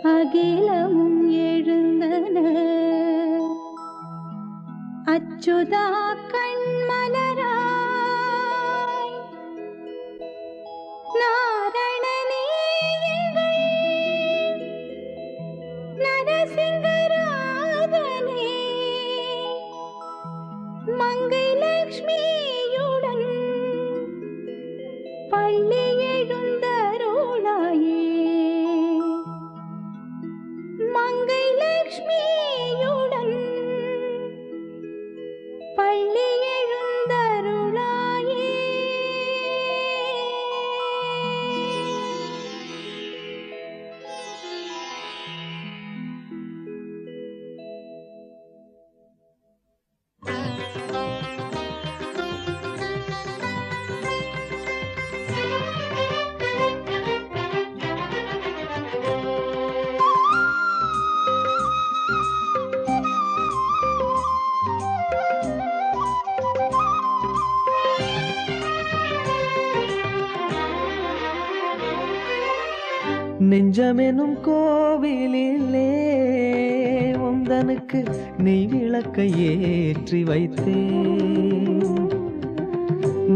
அகிலமும் எழுந்தன அச்சுதா கண்மலராய் நாரணனே நரசிங்கராஜனே மங்கை லக்ஷ்மியுடன் பள்ளி எழுந்தருளாயே மங்கை லக்ஷ்மியுடன் பள்ளி எழுந்தருளாயே. நெஞ்சமெனும் கோவிலிலே உந்தனுக்கு நெய் விளக்கை ஏற்றி வைத்தேன்.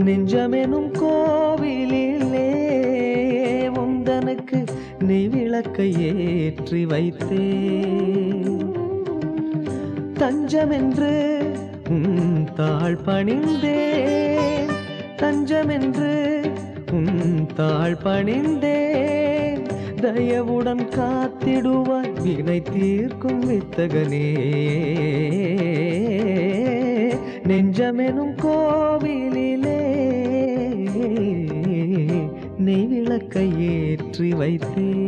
நெஞ்சமெனும் கோவிலிலே உந்தனுக்கு நெய் விளக்கை ஏற்றி வைத்தேன். தஞ்சமென்று தாழ் பணிந்தேன், தஞ்சமென்று தாழ் பணிந்தேன். தயவுடன் காத்திடுவாய் வினை தீர்க்கும் வித்தகனே. நெஞ்சமெனும் கோவிலிலே நெய் விளக்கை ஏற்றி வைத்தேன்.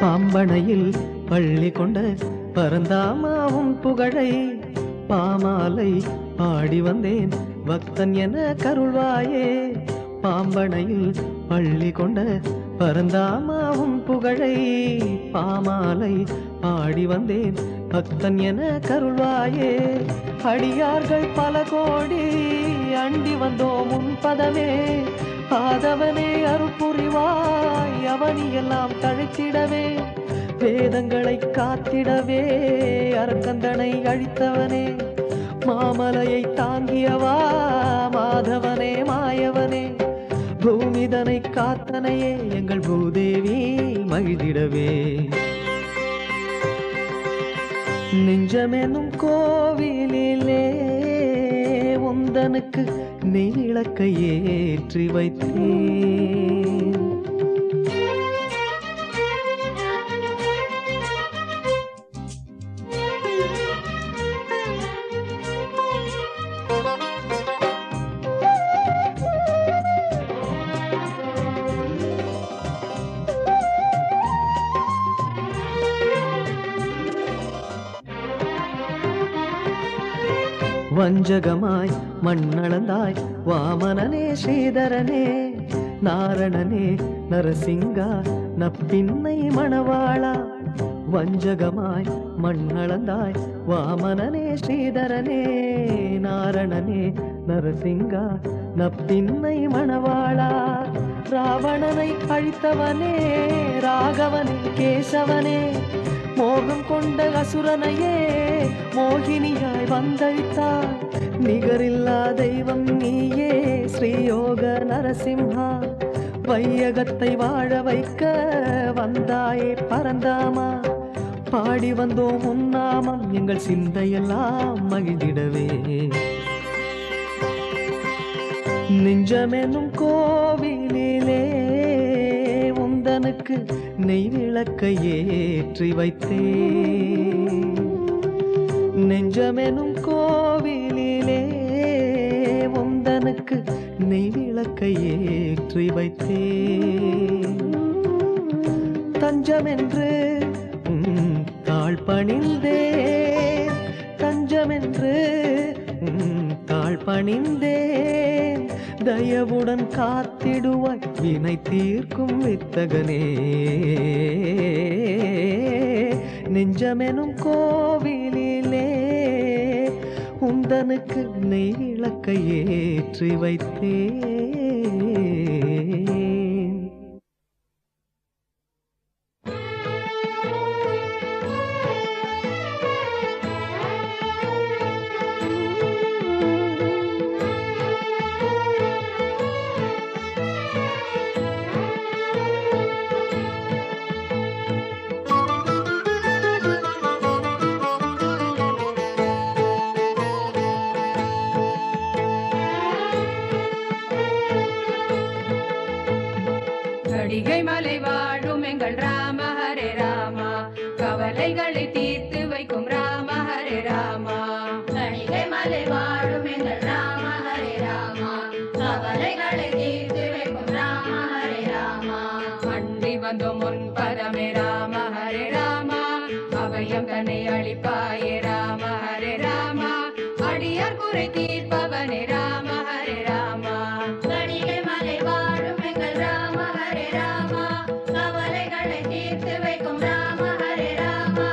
பாம்பனையில் பள்ளி கொண்ட பரந்தாமாவும் புகழை பாமாலை பாடி வந்தேன் பக்தன் என கருள்வாயே. பாம்பனையில் பள்ளி கொண்ட பரந்தாமாவும் புகழை பாமாலை பாடி வந்தேன் பக்தன் என கருள்வாயே. அடியார்கள் பல கோடி அண்டி வந்தோம் உன் பதமே. ஆதவனே அருள்புரிவாய் அவனியெல்லாம் தழைத்திடவே. வேதங்களை காத்திடவே அரக்கந்தனை அழித்தவனே. மாமலையை தாங்கியவா மாதவனே மாயவனே. பூமிதனை காத்தனையே எங்கள் பூதேவி மகிழ்ந்திடவே. நெஞ்சமெனும் கோவிலிலே உந்தனுக்கு நெய் விளக்கை ஏற்றி வைத்தேன். வஞ்சகமாய் மண்ணளந்தாய் வாமனனே ஸ்ரீதரனே. நாரணனே நரசிங்கா நப்பின்னை மணவாளா. வஞ்சகமாய் மண்ணளந்தாய் வாமனனே ஸ்ரீதரனே. நாரணனே நரசிங்கா நப்பின்னை மணவாளா. ராவணனை அழித்தவனே ராகவனே கேசவனே. மோகம் கொண்ட அசுரனையே மோகினியாய் வந்தழித்தாய். நிகரில்லா தெய்வம் நீயே ஸ்ரீயோக நரசிம்ஹா. வையகத்தை வாழ வைக்க வந்தாயே பரந்தாமா. பாடி வந்தோம் உன்னாமம் எங்கள் சிந்தையெல்லாம் மகிழ்ந்திடவே. நெஞ்சமெனும் கோவிலிலே உந்தனுக்கு நெய் விளக்கை ஏற்றி வைத்தேன். நெஞ்சமெனும் கோவிலிலே உந்தனுக்கு நெய் விளக்கை ஏற்றி வைத்தேன். தஞ்சமென்று தாழ் பணிந்தேன், தஞ்சமென்று தாழ் பணிந்தேன். தயவுடன் காத்திடுவாய் வினை தீர்க்கும் வித்தகனே. நெஞ்சமெனும் கோவிலிலே உந்தனுக்கு நெய் விளக்கை ஏற்றி வைத்தேன். கடிகை மலை வாழும் எங்கள் ராம ஹரே ராமா, கவலைகளை தீர்த்து வைக்கும் ராம ஹரே ராமா. கடிகை மலை வாழும் எங்கள் ராம ஹரே ராமா, கவலைகளை தீர்த்து வைக்கும் ராம ஹரே ராமா. அண்டி வந்தோம் முன் பதமே ராம ஹரே ராமா, அபயம் தன்னை அளிப்பாயே ராம ஹரே ராமா. அடியார் குறை தீர்ப்பவனே ராம ஹரே ராமா. கடிகை மலை வாழும் எங்கள் ராம ஹரே ராமா, கவலைகளை தீர்த்து வைக்கும் ராம ஹரே ராமா.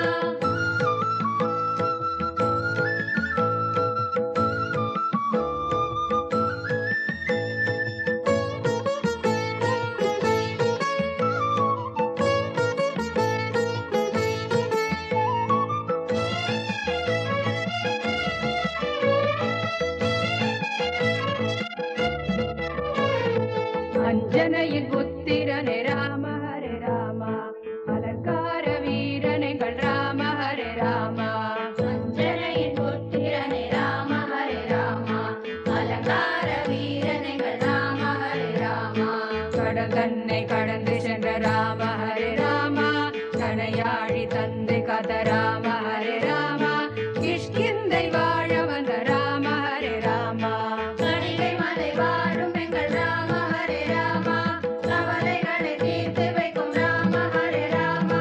அஞ்சனையின் புத்திரனே ராம ஹரே ராமா, அலங்கார வீரனைகள் ராம ஹரே ராமா. அஞ்சனையின் புத்திரனே ராம ஹரே ராமா, அலங்கார வீரனைகள் ராம ஹரே ராமா. கடல் தன்னை கடந்து சென்ற ராம ஹரே ராமா, கனையாழி தந்தை கத ராம ஹரே ராமா. கிஷ்கிந்தை வாழ வந்த ராம ஹரே ராமா. கடிகை மலை வாழும் எங்கள் ராம ஹரே ராமா, கவலைகளை தீர்த்து வைக்கும் ராம ஹரே ராமா.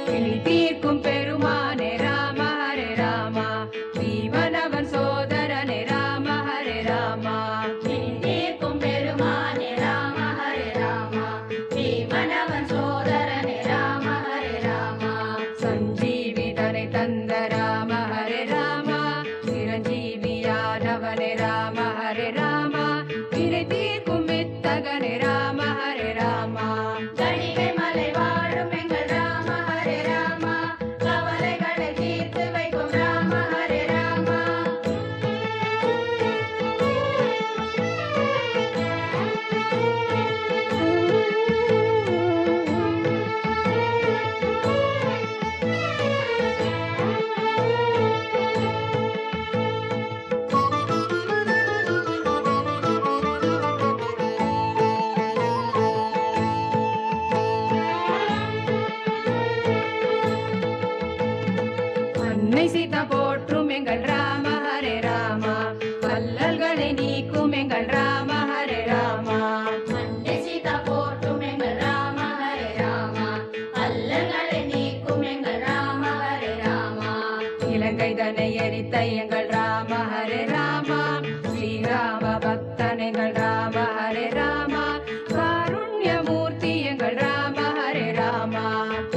கிளி தீர்க்கும் பெருமானே ராம ஹரே ராமா, ஜீவனவன் சோதரனே ராம ஹரே ராமா. தீர்க்கும் பெருமானே ராம ஹரே ராமா, ஜீவனவன் சோதரனே ராம ஹரே ராமா. சஞ்சீவி தனை தந்த ராம ஹரே ராமா, சிரஞ்சீவியானவனே ராம ஹரே ராமா. வினை தீர்க்கும் வித்தகனே ராம ஹரே ராமா. கடிகை மலை வாழும் எங்கள் ராம ஹரே ராமா, கவலைகளை தீர்த்து வைக்கும் ராம ஹரே ராமா. அன்னை சீதா போற்றும் எங்கள் ராம ஹரே ராமா, அல்லல்களை நீக்கும் எங்கள் ராம ஹரே ராமா. அன்னை சீதா போற்றும் எங்கள் ராம ஹரே ராமா, அல்லல்களை நீக்கும் எங்கள் ராம ஹரே ராமா. இலங்கை தன்னை எரித்த எங்கள் ராம ஹரே ராமா, ஸ்ரீராம பக்தன் எங்கள் ராம ஹரே ராமா. காருண்யமூர்த்தி எங்கள் ராம ஹரே ராமா.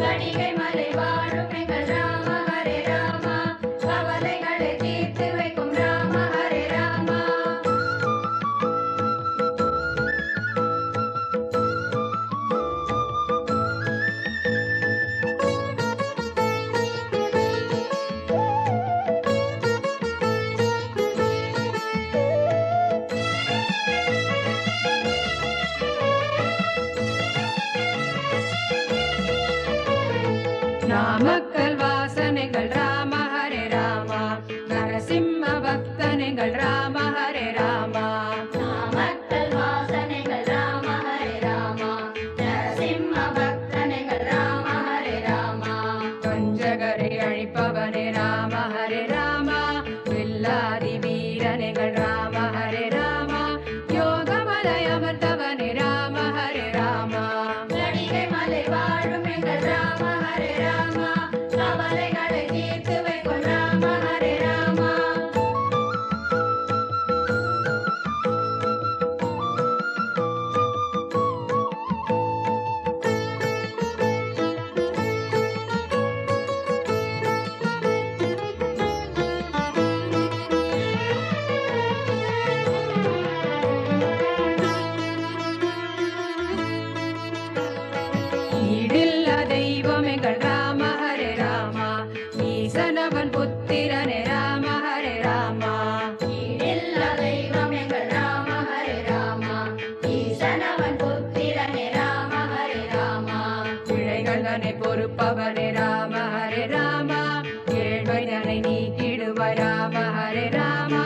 கடிகை மலை வாழும் எங்கள் ராம ஹரே ராமா, கவலைகளை தீர்த்து வைக்கும் ராம ஹரே ராமா. நாமக்கல் வாசனைகள் ராம ஹரே ராமா, நரசிம்ம பக்தனைகள் ராம ஹரே ராமா. நாமக்கல் வாசனைகள் ராம ஹரே ராமா, நரசிம்ம பக்தனைகள் ராம ஹரே ராமா. பஞ்சகரை அழிப்பவனே ராம ஹரே ராமா, வில்லாதி வீரனைகள் ராம ஹரே ராமா, யோகமலை அமர்ந்தவனே ராம ஹரே ராமா. கடிகை மலை வாழும் எங்கள் ராம ஹரே ராமா, கவலைகளை தீர்த்து வைக்கும் ராம ஹரே ராமா. ஈடில்ல தெய்வம் எங்கள் ராம ஹரே ராமா, ஈசனவன் புத்திரனே ராம ஹரே ராமா. ஈடில்ல தெய்வம் எங்கள் ராம ஹரே ராமா, ஈசனவன் புத்திரனே ராம ஹரே ராமா. பிழைகள் தன்னை பொறுப்பவனே ராம ஹரே ராமா, ஏழ்மை தன்னை நீக்கிடுவாய் ராம ஹரே ராமா,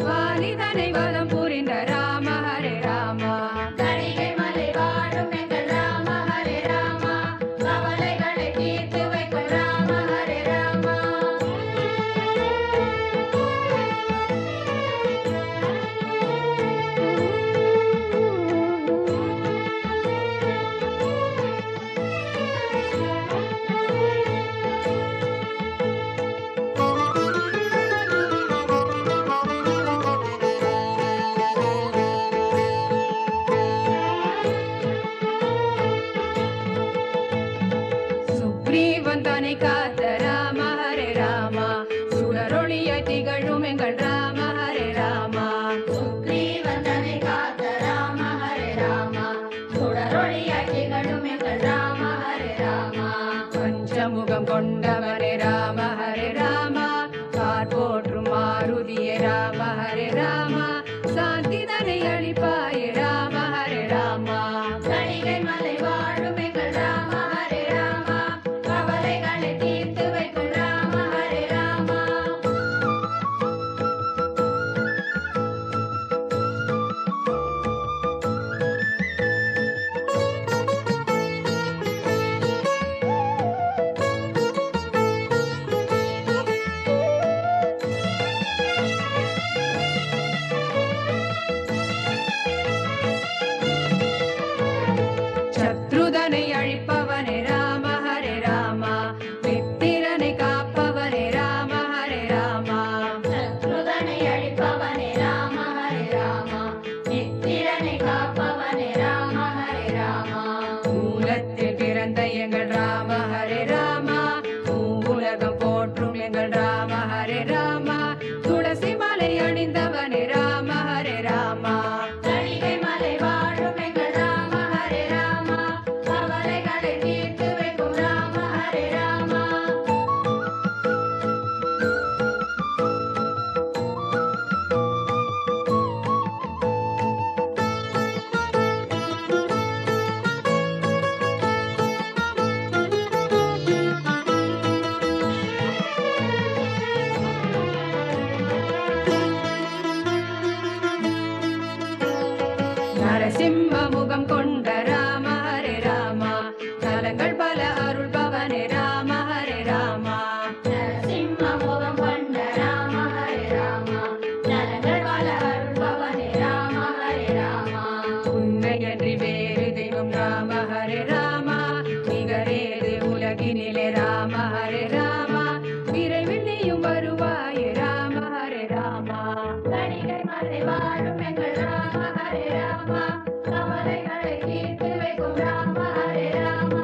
வாலிதனை வதம் புரிந்த ராம ஹரே ராமா. கடிகை மலை வாழும் எங்கள் ராம ஹரே ராமா, கவலைகளை தீர்த்து வைக்கும் ராம ஹரே ராமா. சுக்ரீவன் தன்னை காத்த ராம ஹரே ராமா, சுடரொளியாய் திகழும் எங்கள் ராம ஹரே ராமா. சுக்ரீவன் தன்னை காத்த ராம ஹரே ராமா, சுடரொளியாய் திகழும் எங்கள் ராம ஹரே ராமா. பஞ்சமுகம் கொண்டவனே ராம ஹரே ராமா, கார் போற்றும் மாருதியே ராம ஹரே ராமா, சாந்தி தனை அளிப்பாயே ராம ஹரே ராமா. கடிகை மலை வாழும் எங்கள் ராம ஹரே ராமா, கவலைகளை தீர்த்து வைக்கும் ராம ஹரே ராமா. சத்ருதனை அழிப்பவனே ராம ஹரே ராமா, மித்திரனை காப்பவனே ராம ஹரே ராமா. சத்ருதனை அழிப்பவனே ராம ஹரே ராமா, நித்திரனை காப்பவனே ராம ஹரே ராமா. மூலத்தில் பிறந்த எங்கள் ராம ஹரே ராமா, உலகம் போற்றும் எங்கள் ராம ஹரே ராமா, துளசி மலை அணிந்தவனே ராம ஹரே ராமா. கடிகை மலை வாழும் எங்கள் ராம ஹரே ராமா, கவலைகளை தீர்த்து வைக்கும் ராம ஹரே ராமா. நரசிம்ம முகம் கொண்ட ராம ஹரே ராமா, நலங்கள் பல அருள்பவனே ராம ஹரே ராமா. நரசிம்ம முகம் கொண்ட ராம ஹரே ராமா, நலங்கள் பல அருள்பவனே ராம ஹரே ராமா. உன்னையன்றி வேறு தெய்வம் ராம ஹரே ராமா, நிகரேது உலகினிலே ராம ஹரே ராமா, விரைவில் நீயும் வருவாயே ராம ஹரே ராமா. கடிகை மலை வாழும் எங்கள் ராம ஹரே ராமா, கவலைகளை தீர்த்து வைக்கும் ராம ஹரே ராமா.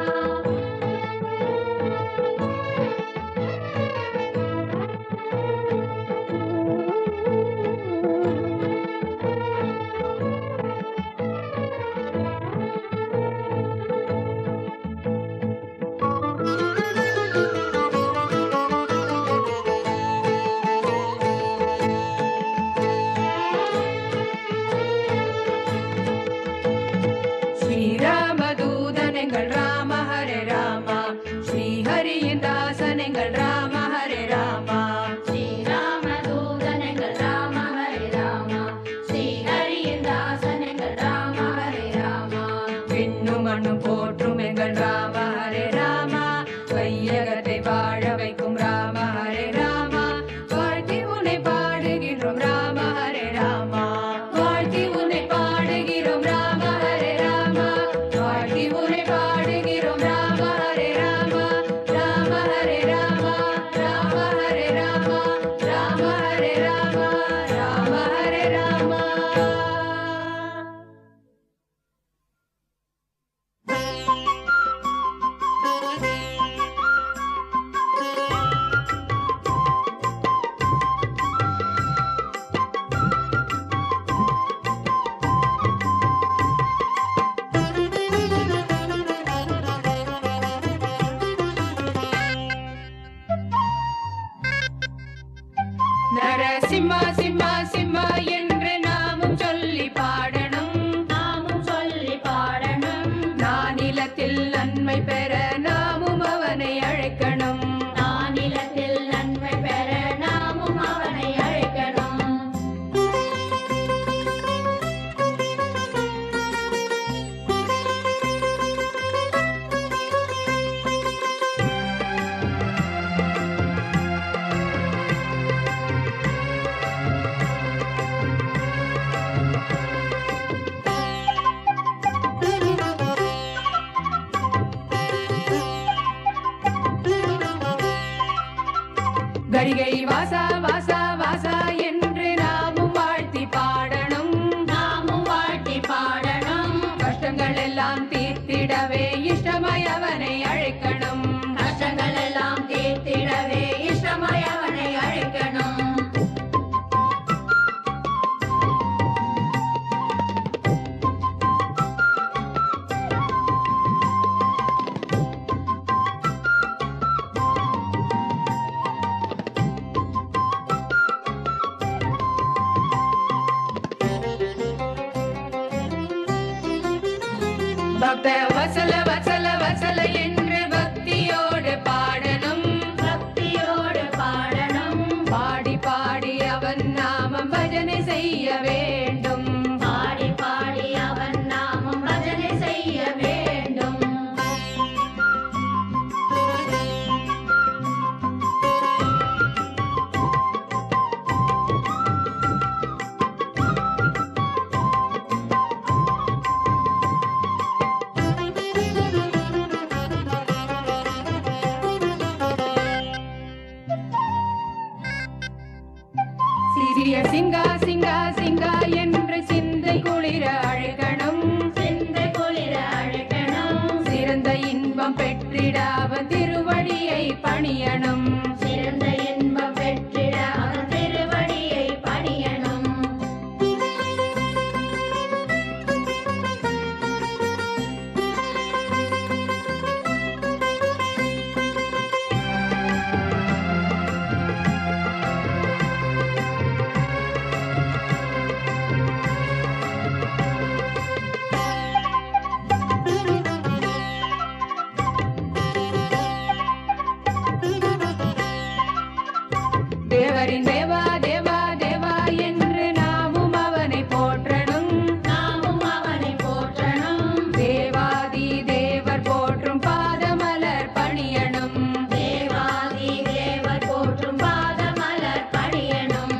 சிம்மா சிம்மா சிம்மா என்று நாமும் சொல்லி பாடணும், நாமும் சொல்லி பாடணும். நானிலத்தில் நன்மை பெற நாமும் அவனை அழைக்கணும், நானிலத்தில் நன்மை பெற நாமும் அவனை அழைக்கணும். கரிகை வாசா வாசா வாசா என்று நாமும் வாழ்த்தி பாடணும், நாமும் வாழ்த்தி பாடணும். கஷ்டங்கள் எல்லாம் தீர்த்திடவே இஷ்டமாய் அவனை அழைக்கணும், கஷ்டங்கள் எல்லாம் தீர்த்திடவே இஷ்டமாய் அவனை அழைக்கணும். பக்த வசல வசல வசல என்று பக்தியோடு பாடணும், பக்தியோடு பாடணும். பாடி பாடி அவன் நாமம் பஜனை செய்ய வேண்டும், பாடி பாடி அவன் நாமம் பஜனை செய்ய வேண்டும். சிறிய சிங்கா சிங்கா சிங்கா என்று சிந்தை குளிர அழைக்கணும், சிந்தை குளிர அழைக்கணும். சிறந்த இன்பம் பெற்றிட அவன் திருவடியை பணியணும், சிறந்த இன்பம் பெற்றிட அவன் திருவடியை பணியணும். தேவரின் தேவா தேவா தேவா என்று நாமும் அவனை போற்றணும், நாமும் அவனை போற்றணும். தேவாதி தேவர் போற்றும் பாதமலர் பணியணும், தேவாதி தேவர் போற்றும் பாதமலர் பணியணும்.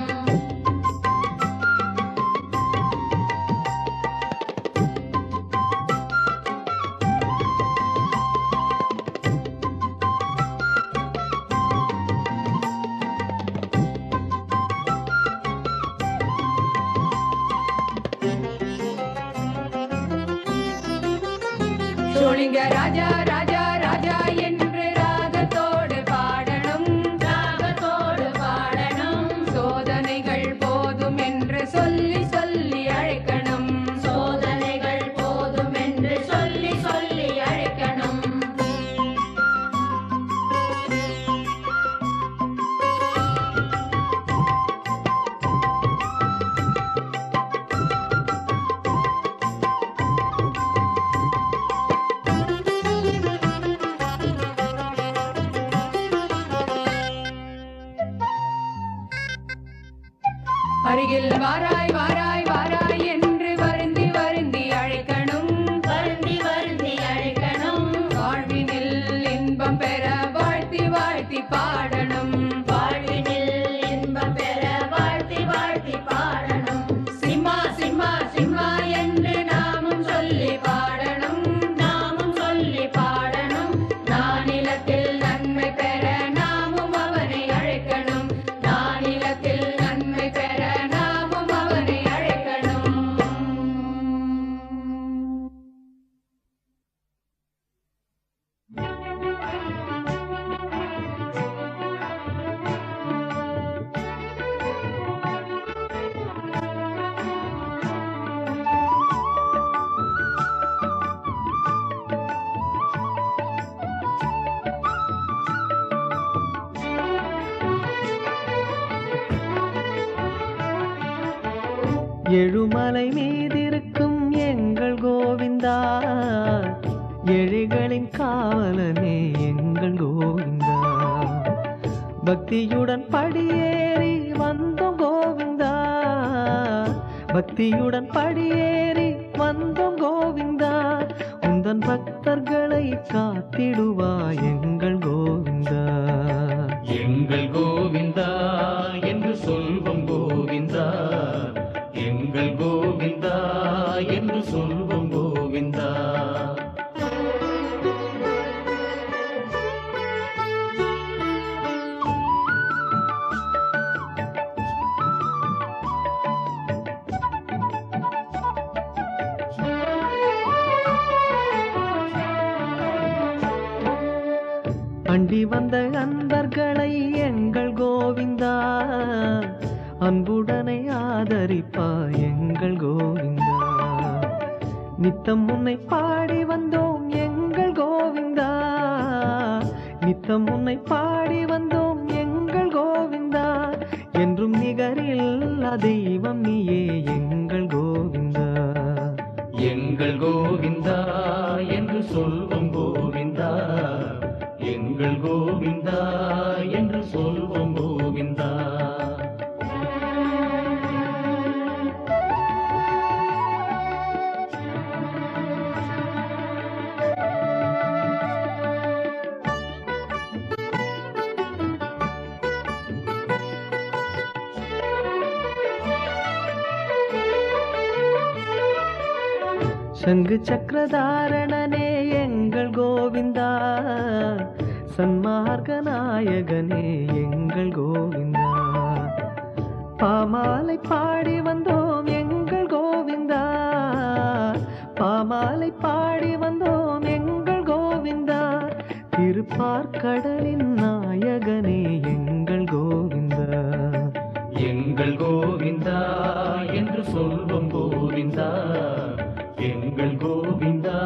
சோழிங்க ராஜா ராஜா ராஜா என்று ராகத்தோடு பாடணும், ராகத்தோடு பாடணும். சோதனைகள் போதும் என்று சொல்லி சொல்லி அழைக்கணும், சோதனைகள் போதும் என்று சொல்லி சொல்லி அழைக்கணும். அருகில் வாராய் வாராய் வாராய் என்று வருந்தி வருந்தி அழைக்கணும், வருந்தி வருந்தி அழைக்கணும். வாழ்வினில் இன்பம் பெற வாழ்த்தி வாழ்த்தி பாடணும், வாழ்வினில் இன்பம் பெற வாழ்த்தி வாழ்த்தி பாடணும். சிம்மா சிம்மா சிம்மா என்று நாமும் சொல்லி பாடணும், நாமும் சொல்லி பாடணும். நானிலத்தில் நன்மை பெற நாமும் அவனை அழைக்கணும், நானிலத்தில் நன்மை பெற நாமும் அவனை அழைக்கணும். எழுமலை மீதிருக்கும் எங்கள் கோவிந்தா, ஏழைகளின் காவலனே எங்கள் கோவிந்தா. பக்தியுடன் படியேறி வந்தோம் கோவிந்தா, பக்தியுடன் படியேறி வந்தோம் கோவிந்தா. உந்தன் பக்தர்களை காத்திடுவாய் எங்கள் கோவிந்தா. எங்கள் கோவிந்தா என்று சொல்வோம் கோவிந்தா, எங்கள் கோவிந்தா என்று சொல்வோம் கோவிந்தா. அண்டி வந்த அன்பர்களை எங்கள் கோவிந்தா, அன்புடனை ஆதரிப்பாய் எங்கள் கோவிந்தா. நித்தம் உன்னை பாடி வந்தோம் எங்கள் கோவிந்தா, நித்தம் உன்னை பாடி வந்தோம் எங்கள் கோவிந்தா. என்றும் நிகரில்லா தெய்வம் நீயே எங்கள் கோவிந்தா. எங்கள் கோவிந்தா என்று சொல்வோம் கோவிந்தா, எங்கள் கோவிந்தா என்று சொல்வோம் கோவிந்தா. சங்கு சக்கரதாரணனே எங்கள் கோவிந்தா, சன்மார்க்க நாயகனே எங்கள் கோவிந்தா. பாமாலை பாடி வந்தோம் எங்கள் கோவிந்தா, பாமாலை பாடி வந்தோம் எங்கள் கோவிந்தா. திருப்பார்கடலின் நாயகனே எங்கள் கோவிந்தா. எங்கள் கோவிந்தா என்று சொல்வோம் கோவிந்தா, எங்கள் கோவிந்தா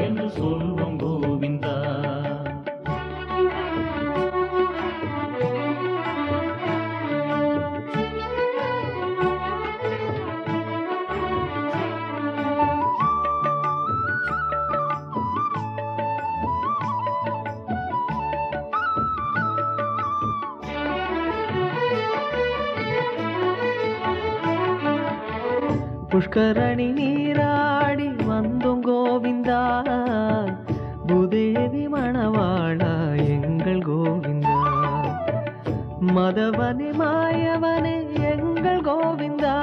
என்று சொல்வோம் கோவிந்தா. புஷ்கரணி நீராடி வந்தோம் கோவிந்தா, பூதேவி மணவாளா எங்கள் கோவிந்தா. மதவனே மாயவனே எங்கள் கோவிந்தா,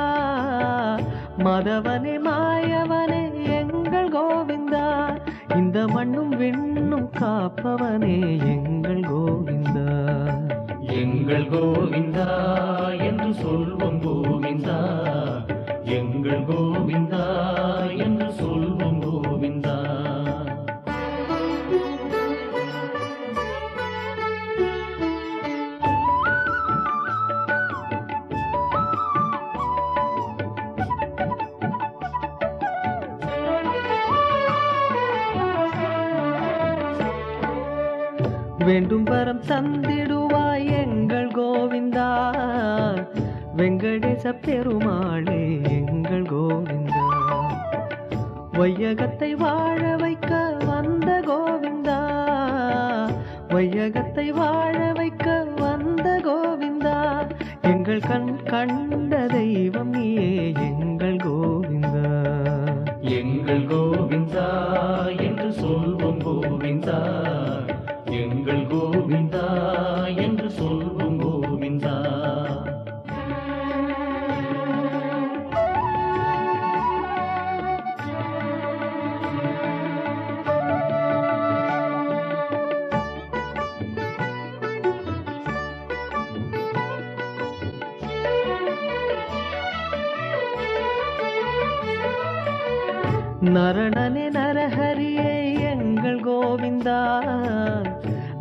மதவனே மாயவனே எங்கள் கோவிந்தா. இந்த மண்ணும் விண்ணும் காப்பவனே எங்கள் கோவிந்தா. எங்கள் கோவிந்தா என்று சொல்வோம் கோவிந்தா, எங்கள் கோவிந்தா என்று சொல்வோம் கோவிந்தா. வேண்டும் வரம் தந்திடுவாய் எங்கள் கோவிந்தா, வெங்கடேச பெருமாளே எங்கள் கோவிந்தா. வையகத்தை வாழ வைக்க வந்த கோவிந்தா, வையகத்தை வாழ வைக்க வந்த கோவிந்தா. எங்கள் கண் கண்ட தெய்வம் நீயே எங்கள் கோவிந்தா. எங்கள் கோவிந்தா என்று சொல்வோம் கோவிந்தா, எங்கள் கோவிந்தா என்று சொல்வோம் கோவிந்தா. நரணனே நரஹரியே எங்கள் கோவிந்தா,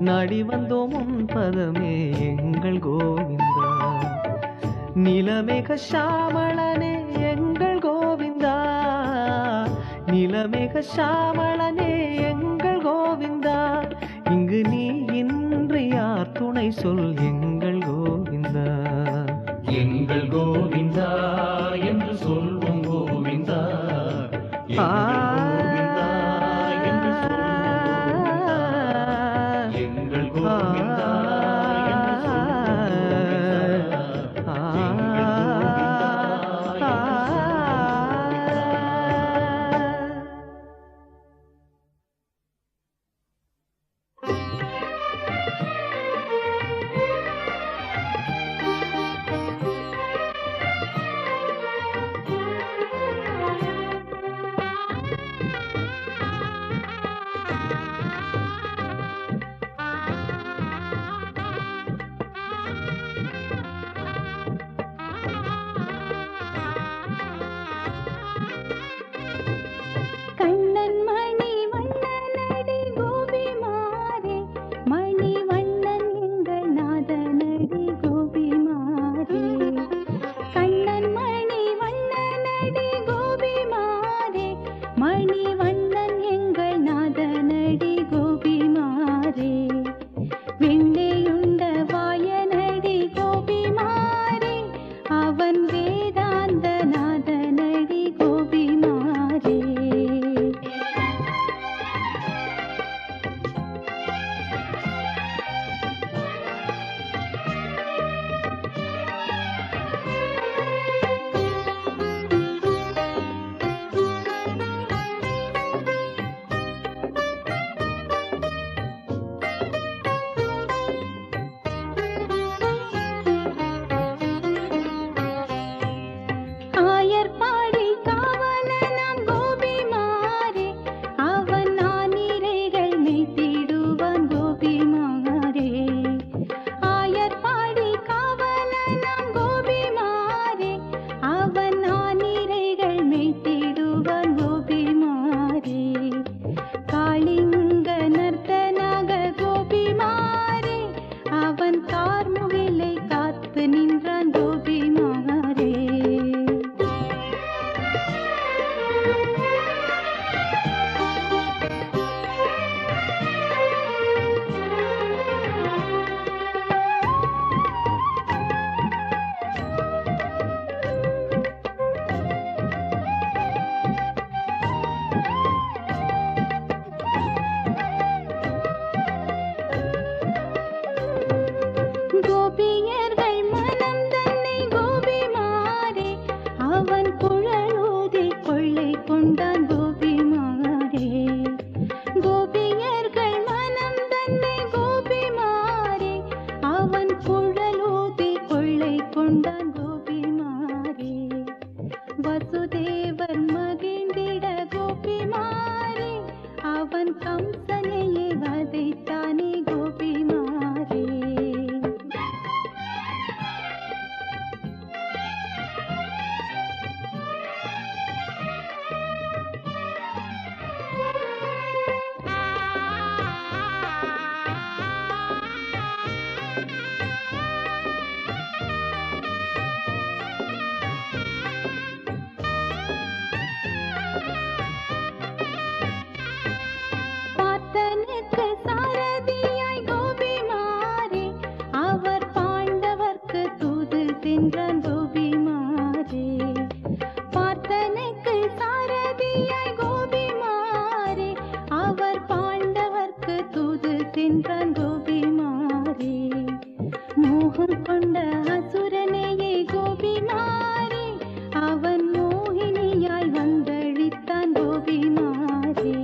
நாடி வந்தோம் உன் பதமே எங்கள் கோவிந்தா. நிலமேக சாமளனே எங்கள் கோவிந்தா, நிலமேக சாமளனே எங்கள் கோவிந்தா. இங்கு நீ இன்றி யார் துணை சொல் எங்கள் கோவிந்தா. எங்கள் கோவிந்தா என்று சொல் கோவிந்தா என்று சொல்வோம் கோவிந்தா. எங்கள் கோவிந்தா கண்ணன் மணி வண்ணனடி கோபி மாறே, மணி வண்ணன் எங்கள் நாதனடி கோபி மாறே. கண்ணன் மணி வண்ணனடி கோபி மாறே, மணி வண்ணன் எங்கள் நாதனடி கோபி மாறே. வெண்ணையுண்ட வாயனடி கோபி மாறே, அவன் வேதாந்த நாதனடி கோபி மாறே. ஆயர்பாடி காவலனாம் கோபி மாறே, அவன் நானிரைகள் மேய்த்திடுவான் கோபி மாறே. ஆயர்பாடி காவலனாம் கோபி மாறே, அவன் நானிரைகள் மேய்த்திடுவான் கோபி மாறே. காளிங்க நர்த்தனாக கோபி மாறே, அவன் கார்முகிலை காத்து நின்றான் கோபி மாறே. கோபியர்கள் மனம் தன்னை கோபி மாறே, அவன் குழலூதி கொள்ளை கொண்டான் கோபி மாறே. கோபியர்கள் மனம் தன்னை கோபி மாறே, அவன் குழலூதி கொள்ளை கொண்டான் கோபி மாறே. வசுதேவர் மகிழ்ந்திட கோபி மாறே, அவன் கம்சனையே வதைத்தானே கோபி மாறே. பார்த்தனுக்கு சாரதியாய் கோபி மாறே, அவர் பாண்டவர்க்கு தூது சென்றான் கோபி மாறே. பார்த்தனுக்கு சாரதியாய் கோபி மாறே, அவர் பாண்டவர்க்கு தூது சென்றான் கோபி மாறே. மோகம் கொண்ட அசுரனையே கோபி மாறே, அவன் மோகினியாய் வந்தழித்தான் கோபி மாறே.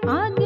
ஆக்ஞை